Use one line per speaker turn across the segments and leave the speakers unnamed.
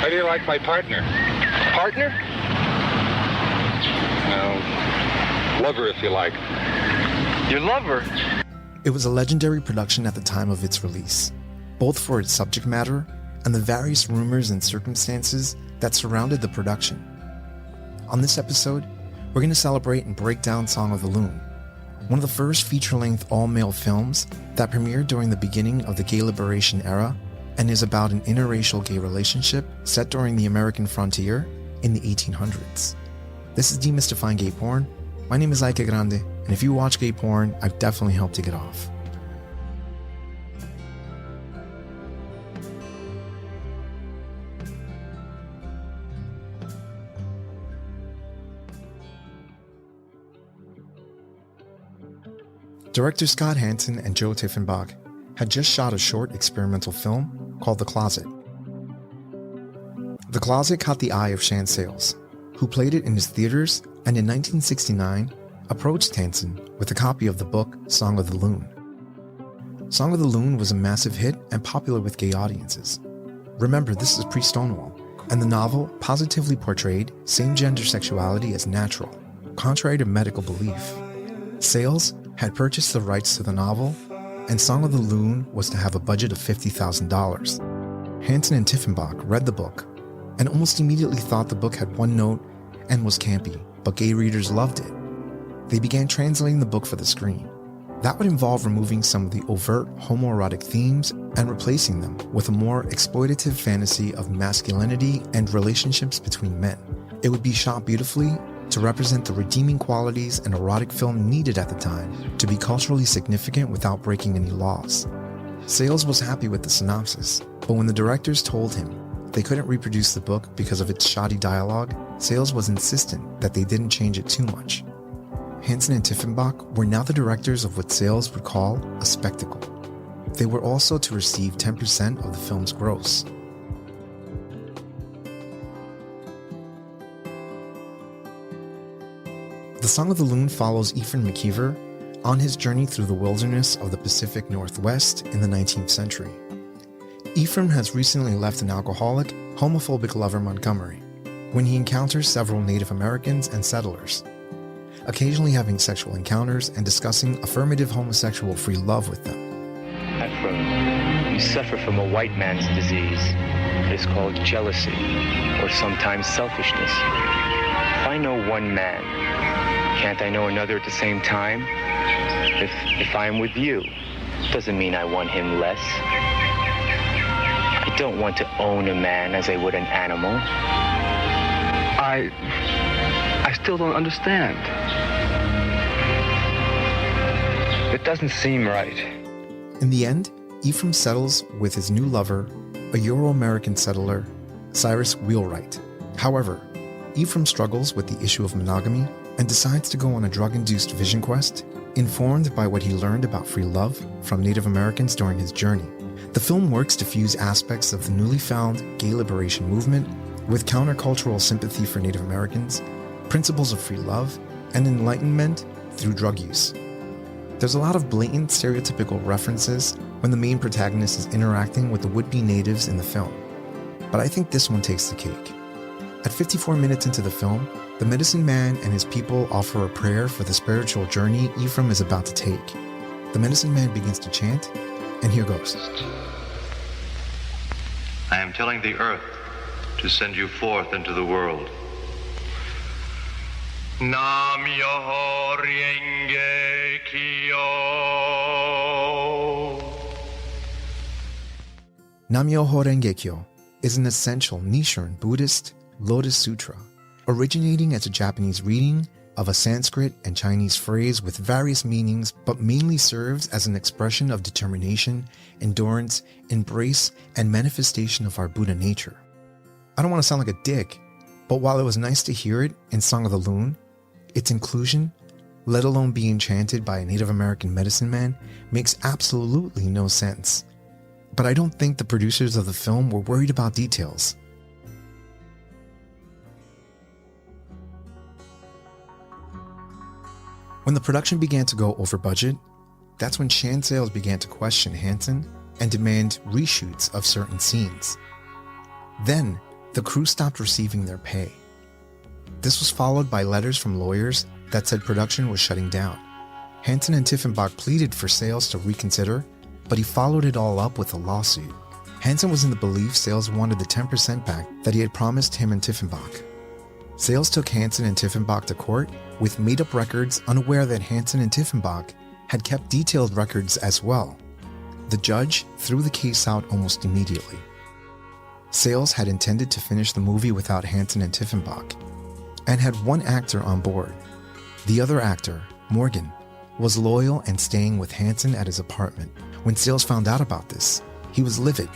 How do you like my partner?
Partner?
Well, lover, if you like.
Your lover?
It was a legendary production at the time of its release, both for its subject matter and the various rumors and circumstances that surrounded the production. On this episode, we're going to celebrate and break down Song of the Loon, one of the first feature-length all-male films that premiered during the beginning of the gay liberation era and is about an interracial gay relationship set during the American frontier in the 1800s. This is Demystifying Gay Porn. My name is Ike Grande, and if you watch gay porn, I've definitely helped you get off. Director Scott Hansen and Joe Tiffenbach had just shot a short experimental film called The Closet. The Closet caught the eye of Shan Sales, who played it in his theaters and in 1969 approached Hansen with a copy of the book Song of the Loon. Song of the Loon was a massive hit and popular with gay audiences. Remember, this is pre-Stonewall, and the novel positively portrayed same-gender sexuality as natural, contrary to medical belief. Sales had purchased the rights to the novel, and Song of the Loon was to have a budget of $50,000. Hansen and Tiffenbach read the book and almost immediately thought the book had one note and was campy, but gay readers loved it. They began translating the book for the screen. That would involve removing some of the overt homoerotic themes and replacing them with a more exploitative fantasy of masculinity and relationships between men. It would be shot beautifully to represent the redeeming qualities an erotic film needed at the time to be culturally significant without breaking any laws. Sales was happy with the synopsis, but when the directors told him they couldn't reproduce the book because of its shoddy dialogue, Sales was insistent that they didn't change it too much. Hansen and Tiffenbach were now the directors of what Sales would call a spectacle. They were also to receive 10% of the film's gross. The Song of the Loon follows Ephraim McKeever on his journey through the wilderness of the Pacific Northwest in the 19th century. Ephraim has recently left an alcoholic, homophobic lover Montgomery, when he encounters several Native Americans and settlers, occasionally having sexual encounters and discussing affirmative homosexual free love with them.
Ephraim, you suffer from a white man's disease. It is called jealousy, or sometimes selfishness. If I know one man, can't I know another at the same time? If I am with you, doesn't mean I want him less. I don't want to own a man as I would an animal.
I still don't understand. It doesn't seem right.
In the end, Ephraim settles with his new lover, a Euro-American settler, Cyrus Wheelwright. However, Ephraim struggles with the issue of monogamy and decides to go on a drug-induced vision quest, informed by what he learned about free love from Native Americans during his journey. The film works to fuse aspects of the newly found gay liberation movement with countercultural sympathy for Native Americans, principles of free love, and enlightenment through drug use. There's a lot of blatant stereotypical references when the main protagonist is interacting with the would-be natives in the film, but I think this one takes the cake. At 54 minutes into the film, the medicine man and his people offer a prayer for the spiritual journey Ephraim is about to take. The medicine man begins to chant, and here goes.
I am telling the earth to send you forth into the world. Nam Myoho Renge Kyo.
Nam-myoho Renge Kyo is an essential Nichiren Buddhist Lotus Sutra, originating as a Japanese reading of a Sanskrit and Chinese phrase with various meanings, but mainly serves as an expression of determination, endurance, embrace, and manifestation of our Buddha nature. I don't want to sound like a dick, but while it was nice to hear it in Song of the Loon, its inclusion, let alone being chanted by a Native American medicine man, makes absolutely no sense. But I don't think the producers of the film were worried about details. When the production began to go over budget, that's when Shan Sales began to question Hansen and demand reshoots of certain scenes. Then, the crew stopped receiving their pay. This was followed by letters from lawyers that said production was shutting down. Hansen and Tiefenbach pleaded for Sayles to reconsider, but he followed it all up with a lawsuit. Hansen was in the belief Sayles wanted the 10% back that he had promised him and Tiefenbach. Sayles took Hansen and Tiefenbach to court with made-up records, unaware that Hansen and Tiefenbach had kept detailed records as well. The judge threw the case out almost immediately. Sayles had intended to finish the movie without Hansen and Tiefenbach, and had one actor on board. The other actor, Morgan, was loyal and staying with Hansen at his apartment. When Sayles found out about this, he was livid.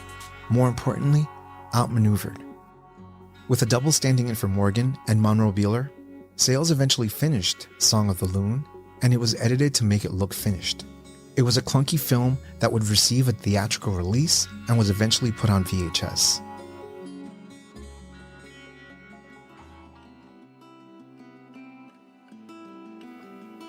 More importantly, outmaneuvered. With a double standing in for Morgan and Monroe Beeler, Sayles eventually finished Song of the Loon, and it was edited to make it look finished. It was a clunky film that would receive a theatrical release and was eventually put on VHS.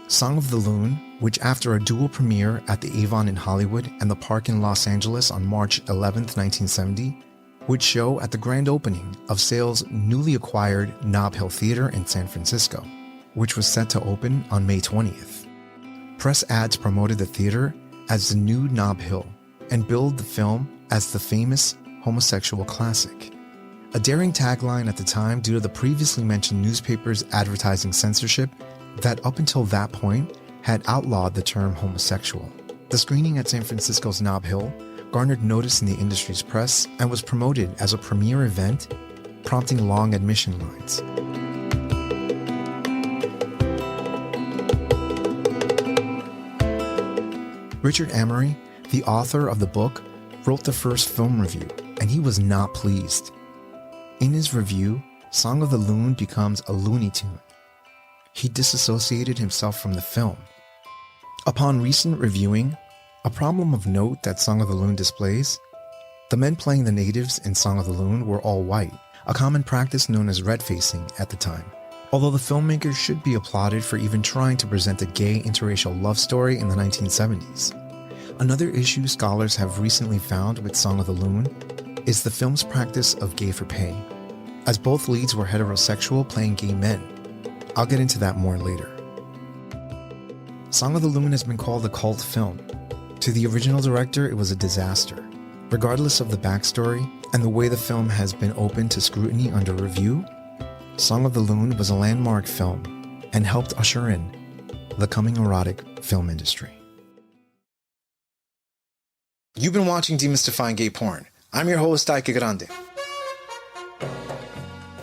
Song of the Loon, which after a dual premiere at the Avon in Hollywood and the Park in Los Angeles on March 11, 1970, would show at the grand opening of Sayles' newly acquired Nob Hill Theater in San Francisco, which was set to open on May 20th. Press ads promoted the theater as the new Nob Hill and billed the film as the famous homosexual classic. A daring tagline at the time due to the previously mentioned newspapers' advertising censorship that up until that point had outlawed the term homosexual. The screening at San Francisco's Nob Hill garnered notice in the industry's press and was promoted as a premier event, prompting long admission lines. Richard Amory, the author of the book, wrote the first film review, and he was not pleased. In his review, Song of the Loon becomes a Looney Tune. He disassociated himself from the film. Upon recent reviewing, a problem of note that Song of the Loon displays, the men playing the natives in Song of the Loon were all white, a common practice known as red-facing at the time. Although the filmmakers should be applauded for even trying to present a gay interracial love story in the 1970s. Another issue scholars have recently found with Song of the Loon is the film's practice of gay for pay, as both leads were heterosexual playing gay men. I'll get into that more later. Song of the Loon has been called a cult film. To the original director, it was a disaster. Regardless of the backstory and the way the film has been open to scrutiny under review, Song of the Loon was a landmark film and helped usher in the coming erotic film industry. You've been watching Demystifying Gay Porn. I'm your host, Ike Grande.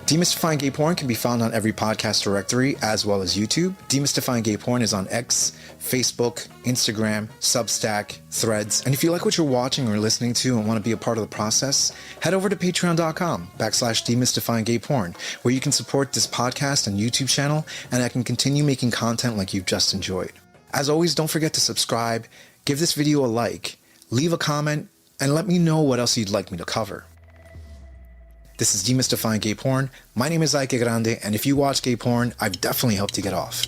Demystifying Gay Porn can be found on every podcast directory as well as YouTube. Demystifying Gay Porn is on X, Facebook, Instagram, Substack, Threads. And if you like what you're watching or listening to and want to be a part of the process, head over to patreon.com/demystifying gay porn, where you can support this podcast and YouTube channel, and I can continue making content like you've just enjoyed. As always, don't forget to subscribe, give this video a like, leave a comment, and let me know what else you'd like me to cover. This is Demystifying Gay Porn. My name is Ike Grande, and if you watch gay porn, I've definitely helped you get off.